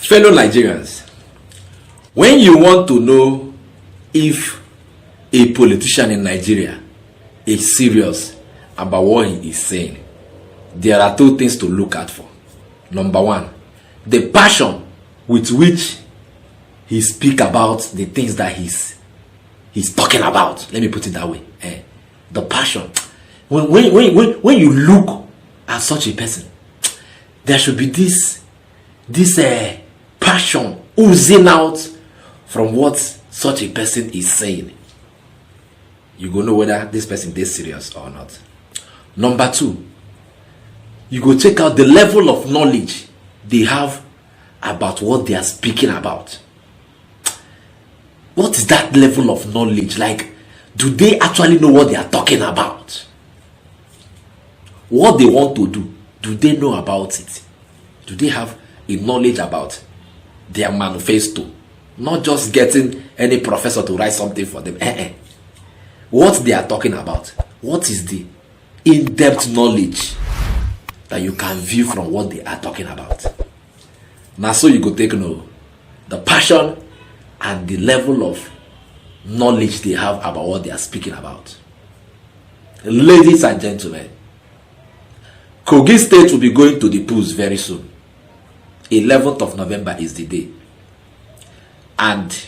Fellow Nigerians, when you want to know if a politician in Nigeria is serious about what he is saying, there are two things to look out for. Number one, the passion with which he speaks about the things that he's talking about. Let me put it that way. The passion. When you look at such a person, there should be this passion oozing out from what such a person is saying. You go know whether this person is serious or not. Number two, you go check out the level of knowledge they have about what they are speaking about. What is that level of knowledge? Like, do they actually know what they are talking about? What they want to do they know about it? Do they have a knowledge about their manifesto? Not just getting any professor to write something for them. What they are talking about. What is the in-depth knowledge that you can view from what they are talking about? Now, so you go take note the passion and the level of knowledge they have about what they are speaking about. Ladies and gentlemen, Kogi State will be going to the polls very soon. 11th of November is the day. And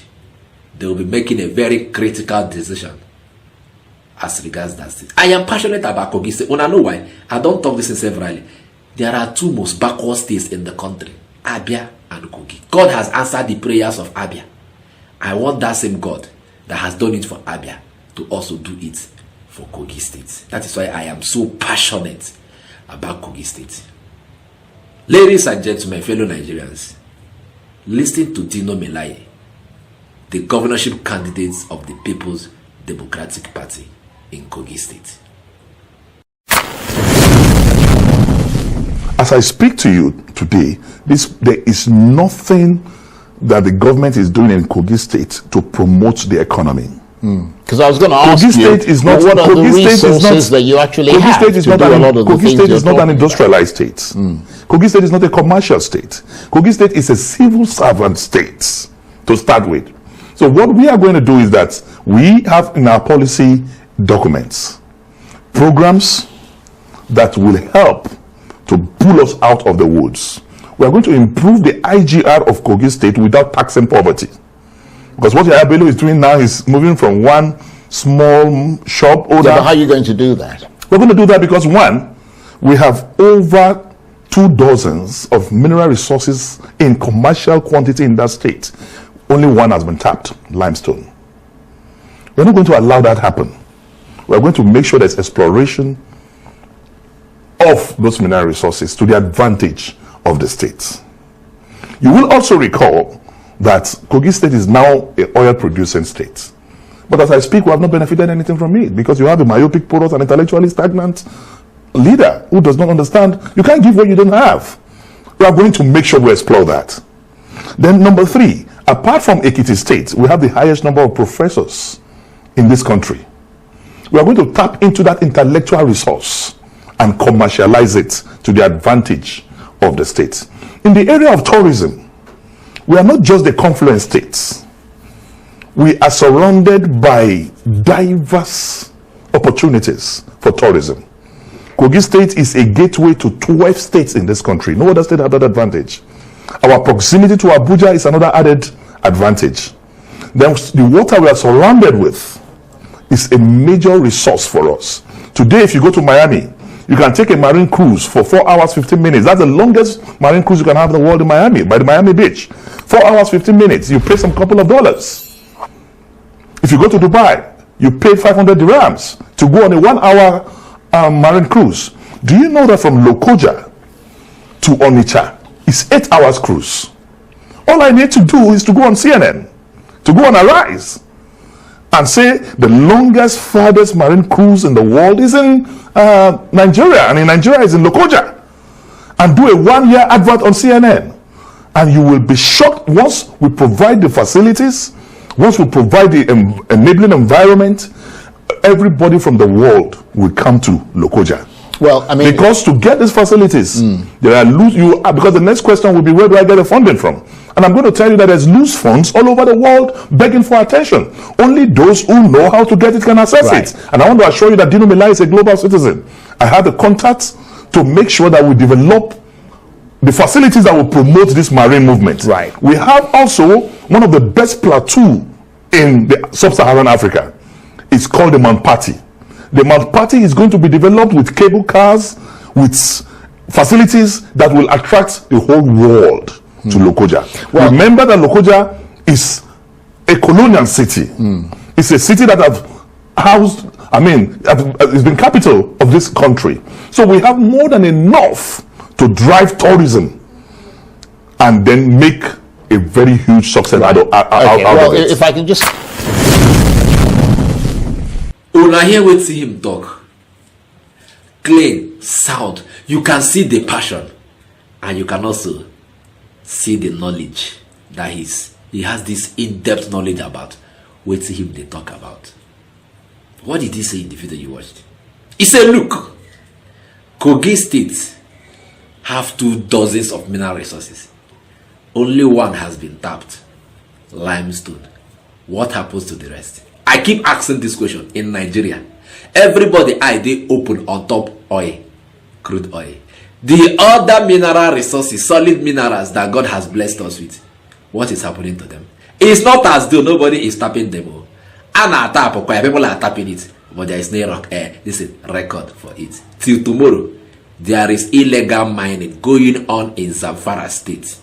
they will be making a very critical decision as regards that state. I am passionate about Kogi State. I know why. I don't talk this in severally. There are two most backward states in the country, Abia and Kogi. God has answered the prayers of Abia. I want that same God that has done it for Abia to also do it for Kogi State. That is why I am so passionate about Kogi State. Ladies and gentlemen, fellow Nigerians, listen to Dino Melaye, the governorship candidate of the People's Democratic Party in Kogi State. As I speak to you today, there is nothing that the government is doing in Kogi State to promote the economy. Because I was going to ask Kogi State you, is not, what are Kogi the State resources that you actually Kogi have State is to not do a lot of the Kogi things State you're is not an talking industrialized state. Kogi State is not a commercial state. Kogi State is a civil servant state to start with. So what we are going to do is that we have in our policy documents programs that will help to pull us out of the woods. We are going to improve the IGR of Kogi State without taxing poverty. Because what Yaya is doing now is moving from one small shop owner. So how are you going to do that? We're going to do that because, one, we have over 2 dozens of mineral resources in commercial quantity in that state. Only one has been tapped, limestone. We're not going to allow that happen. We're going to make sure there's exploration of those mineral resources to the advantage of the state. You will also recall that Kogi State is now an oil producing state. But as I speak, we have not benefited anything from it because you have a myopic, porous, and intellectually stagnant leader who does not understand. You can't give what you don't have. We are going to make sure we explore that. Then number 3, apart from Ekiti State, we have the highest number of professors in this country. We are going to tap into that intellectual resource and commercialize it to the advantage of the state. In the area of tourism, we are not just the confluent states. We are surrounded by diverse opportunities for tourism. Kogi State is a gateway to 12 states in this country. No other state has that advantage. Our proximity to Abuja is another added advantage. Then the water we are surrounded with is a major resource for us. Today, if you go to Miami, you can take a marine cruise for 4 hours, 15 minutes. That's the longest marine cruise you can have in the world in Miami, by the Miami beach. 4 hours, 15 minutes. You pay some couple of dollars. If you go to Dubai, you pay 500 dirhams to go on a 1 hour marine cruise. Do you know that from Lokoja to Onitsha is 8 hours cruise? All I need to do is to go on CNN, to go on Arise, and say the longest, farthest marine cruise in the world is in Nigeria, and in Nigeria is in Lokoja, and do a 1-year advert on CNN, and you will be shocked. Once we provide the facilities, once we provide the enabling environment, everybody from the world will come to Lokoja. Well, I mean, because to get these facilities, there are because the next question will be, where do I get the funding from? And I'm going to tell you that there's loose funds all over the world begging for attention. Only those who know how to get it can access it. And I want to assure you that Dino Melaye is a global citizen. I have the contacts to make sure that we develop the facilities that will promote this marine movement. Right. We have also one of the best plateaux in the sub-Saharan Africa. It's called the Mount Patti. The Mount Patti is going to be developed with cable cars, with facilities that will attract the whole world to Lokoja. Well, remember that Lokoja is a colonial city. It's a city that have housed, it's been capital of this country. So we have more than enough to drive tourism and then make a very huge success out of it. If I can just... Una hear what see him talk. Clean, sound. You can see the passion. And you can also see the knowledge that he has this in-depth knowledge about what him they talk about. What did he say in the video you watched? He said, look, Kogi State have 2 dozens of mineral resources. Only one has been tapped. Limestone. What happens to the rest? I keep asking this question in Nigeria. Everybody they open on top oil, crude oil. The other mineral resources, solid minerals that God has blessed us with, what is happening to them? It's not as though nobody is tapping them. And people are tapping it, but there is no this is record for it. Till tomorrow, there is illegal mining going on in Zamfara State.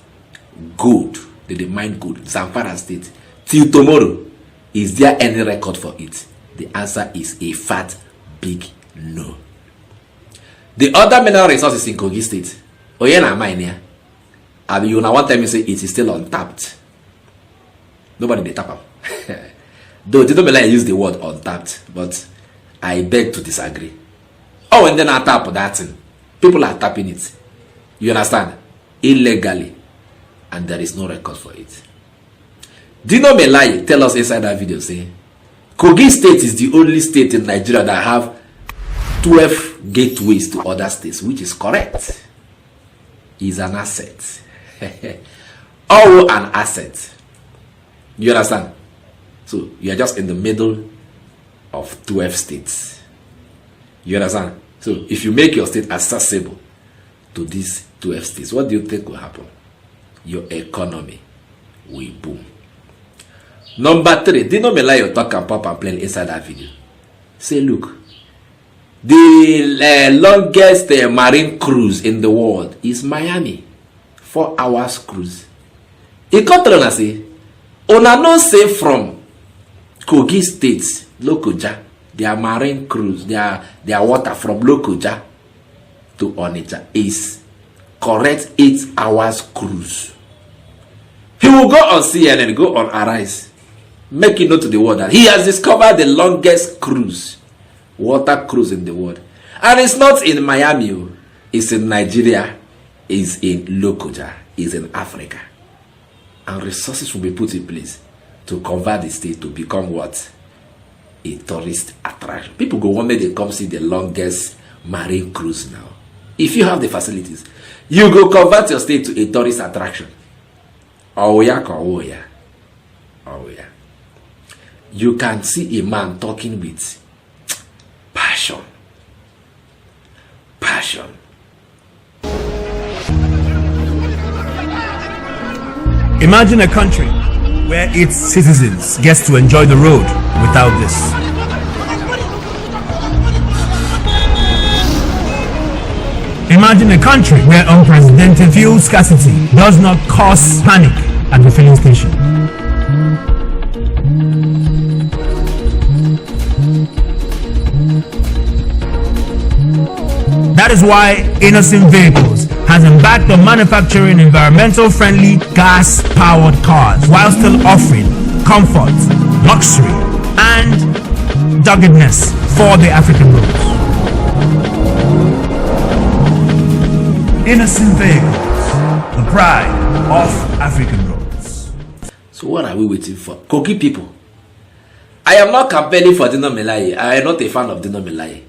Gold, they mine gold, Zamfara State. Till tomorrow, is there any record for it? The answer is a fat, big no. The other mineral resources in Kogi State, mine here. And you now one time you say it is still untapped. Nobody they tap up. Though Dino Melaye use the word untapped, but I beg to disagree. Oh, and then I tap that thing. People are tapping it. You understand? Illegally. And there is no record for it. Dino Melaye tell us inside that video saying, Kogi State is the only state in Nigeria that have 12 gateways to other states, which is correct. Is an asset. Oh, an asset. You understand? So you are just in the middle of 12 states. You understand? So if you make your state accessible to these 12 states, what do you think will happen? Your economy will boom. Number 3, Dino Melaye talk and pop and play inside that video. Say, look, the longest marine cruise in the world is Miami. 4 hours cruise. He come tell us say, una no say from Kogi State, Lokoja, their marine cruise, their water from Lokoja to Onitsha is correct 8 hours cruise. He will go on CNN, go on Arise, make it known to the world that he has discovered the longest cruise, water cruise in the world. And it's not in Miami, it's in Nigeria, it's in Lokoja, it's in Africa. And resources will be put in place to convert the state to become what? A tourist attraction. People go one day they come see the longest marine cruise now. If you have the facilities, you go convert your state to a tourist attraction. Oh yeah. You can see a man talking with passion. Imagine a country where its citizens get to enjoy the road without this. Imagine a country where unprecedented fuel scarcity does not cause panic at the filling station. That is why Innocent Vehicles has embarked on manufacturing environmental friendly gas powered cars while still offering comfort, luxury and doggedness for the African roads. Innocent Vehicles, the pride of African roads. So what are we waiting for? Kogi people, I am not campaigning for Dino Melaye. I am not a fan of Dino Melaye.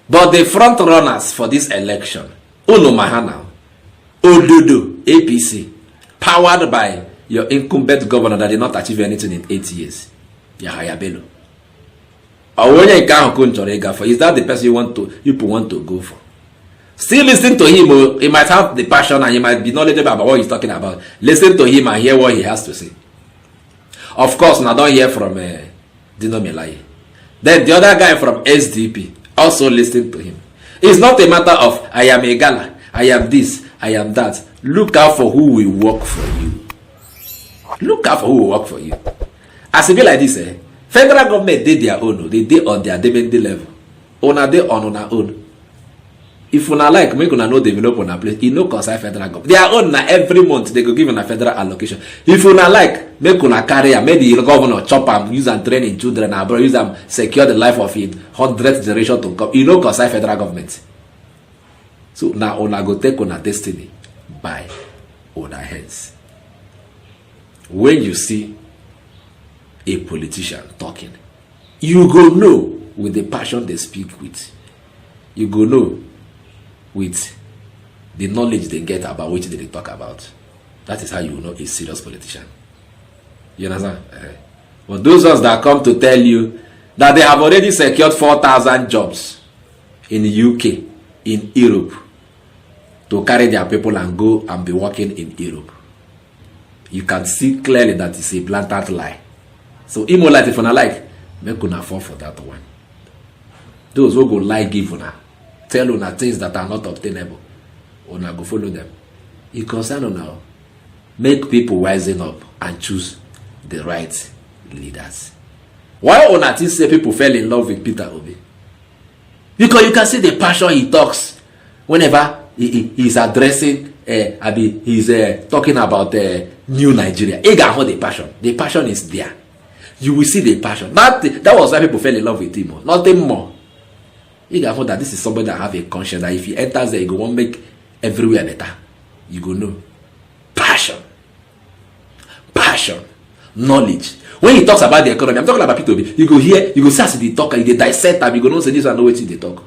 But the front runners for this election, Uno Mahana, Ododo, APC, powered by your incumbent governor that did not achieve anything in 8 years, Yahaya Bello. Is that the person you want to go for? Still listen to him. He might have the passion and he might be knowledgeable about what he's talking about. Listen to him and hear what he has to say. Of course, now don't hear from Dino Melaye. Then the other guy from SDP, also listen to him. It's not a matter of I am a gala, I am this, I am that. Look out for who will work for you. Look out for who will work for you. As it be like this, federal government did their own. They did on their dependent level. Una dey on our own. If una like, make una no develop on a place, it no concern federal government. Their own na every month they go give una federal allocation. If una like, make una carry am, make the governor chop am, use am train in children abroad, use am secure the life of his 100th generation to come. It no concern federal government. So now una go take una destiny by una hands. When you see a politician talking, you go know with the passion they speak with. You go know with the knowledge they get about which they talk about. That is how you know a serious politician. You understand? But those ones that come to tell you that they have already secured 4,000 jobs in the UK, in Europe, to carry their people and go and be working in Europe, you can see clearly that it's a blatant lie. So, immolite, if you like, make una fall for that one. Those who go lie, give una, tell una things that are not obtainable, una go follow them. It concern una. Make people wisen up and choose the right leaders. Why una think say people fell in love with Peter Obi? Because you can see the passion he talks whenever he's addressing, he's talking about new Nigeria. He got hold the passion. The passion is there. You will see the passion. That was why people fell in love with him. Nothing more. You got hold that this is somebody that have a conscience that if he enters there, he go want make everywhere better. You go know. Passion. Passion. Knowledge. When he talks about the economy, I'm talking about Peter Obi. You go hear, you go see as they talk, they dissect them, you go know say this and know what they talk.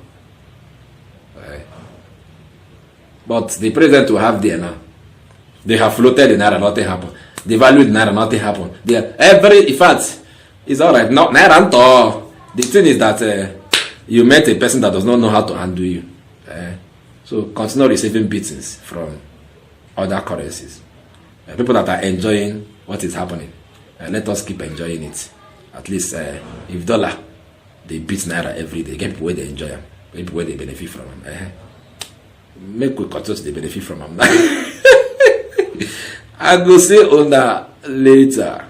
But the president will have there now. They have floated the naira, nothing happened. They valued the naira, nothing happened. They are in fact, it's alright. Not naira and all. The thing is that you met a person that does not know how to handle you. So continue receiving beatings from other currencies. People that are enjoying what is happening. Let us keep enjoying it. At least if dollar, they beat naira every day. Get people where they enjoy them. People where they benefit from them. Make we continue to benefit from them. I go say on that later.